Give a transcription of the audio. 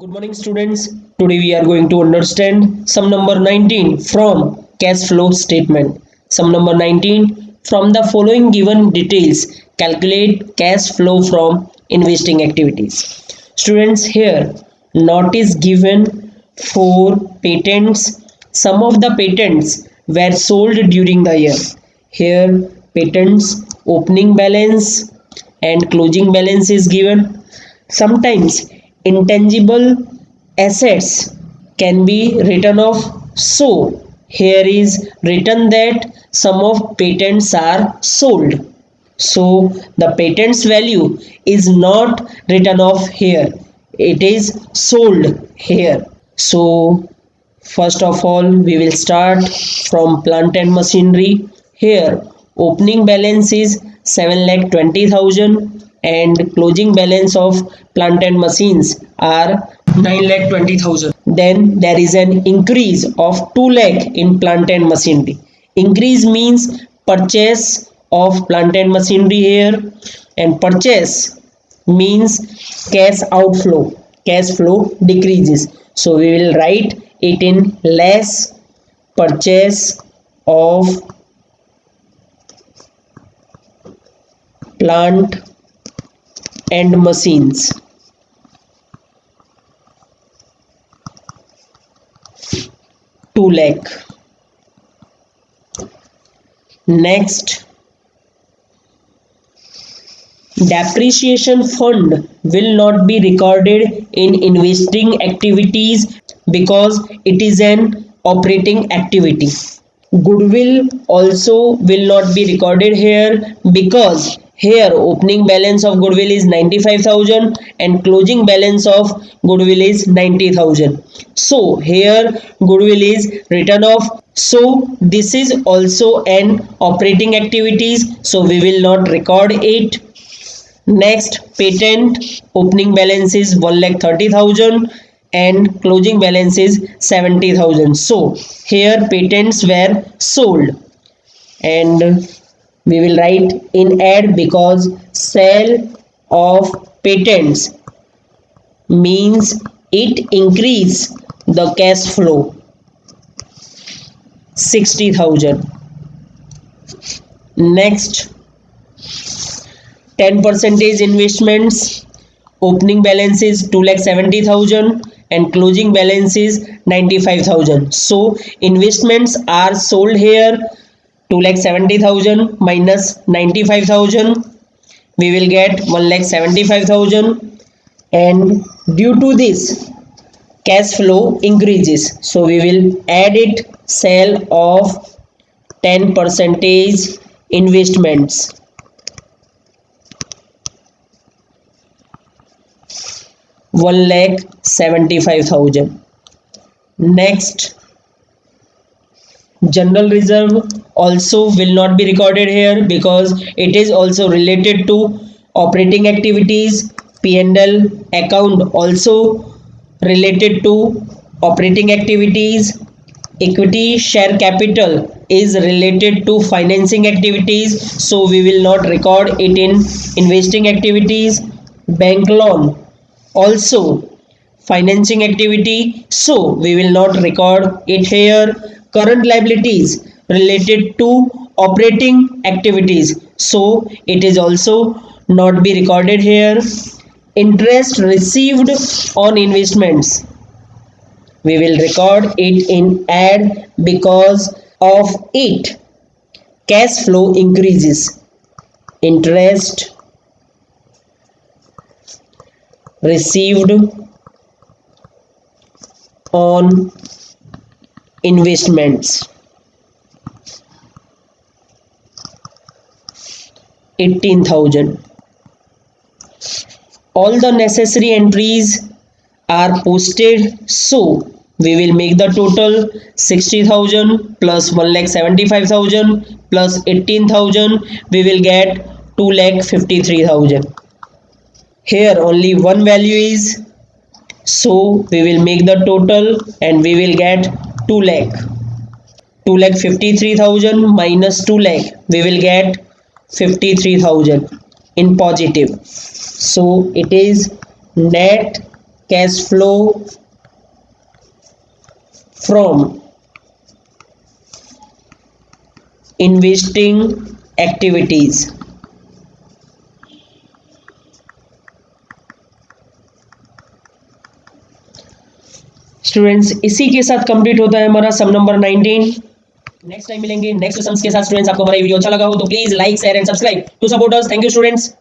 Good morning, students. Today we are going to understand sum number 19 from cash flow statement. Sum number 19, from the following given details, calculate cash flow from investing activities. Students, here note is given for patents. Some of the patents were sold during the year. Here patents opening balance and closing balance is given. Sometimes intangible assets can be written off. So here is written that some of patents are sold. So the patents value is not written off here. It is sold here. So first of all, we will start from plant and machinery. Here, opening balance is 7,20,000 and closing balance of plant and machines are 9,20,000. Then there is an increase of 2 lakh in plant and machinery. Increase means purchase of plant and machinery here, and purchase means cash outflow. Cash flow decreases. So we will write it in less purchase of plant and machines. Two lakh. Next, depreciation fund will not be recorded in investing activities because it is an operating activity. Goodwill also will not be recorded here because here opening balance of goodwill is 95,000 and closing balance of goodwill is 90,000. So here goodwill is written off. So this is also an operating activities. So we will not record it. Next, patent opening balance is 1,30,000 and closing balance is 70,000. So here patents were sold, and we will write in add because sale of patents means it increase the cash flow 60,000. Next, 10% investments. Opening balance is 2,70,000 and closing balance is 95,000. So investments are sold here. 2,70,000 minus 95,000, we will get 1,75,000, and due to this cash flow increases. So we will add it sale of 10% investments. One lakh 75,000. Next, general reserve also will not be recorded here because it is also related to operating activities. P&L account also related to operating activities. Equity share capital is related to financing activities, so we will not record it in investing activities. Bank loan also financing activity, so we will not record it here. Current liabilities related to operating activities, so it is also not be recorded here. Interest received on investments, we will record it in add because of it cash flow increases. Interest received on investments 18,000. All the necessary entries are posted, so we will make the total 60,000 plus 1,75,000 plus 18,000, we will get 2,53,000. Here only one value is, so we will make the total and we will get 2 lakh. 2,53,000 minus 2 lakh, we will get 53,000 in positive. So it is net cash flow from investing activities. Students इसी के साथ complete होता है हमारा सम number 19। Next time मिलेंगे next sums के साथ। Students आपको हमारा वीडियो अच्छा लगा हो तो please like share and subscribe to support us. Thank you students.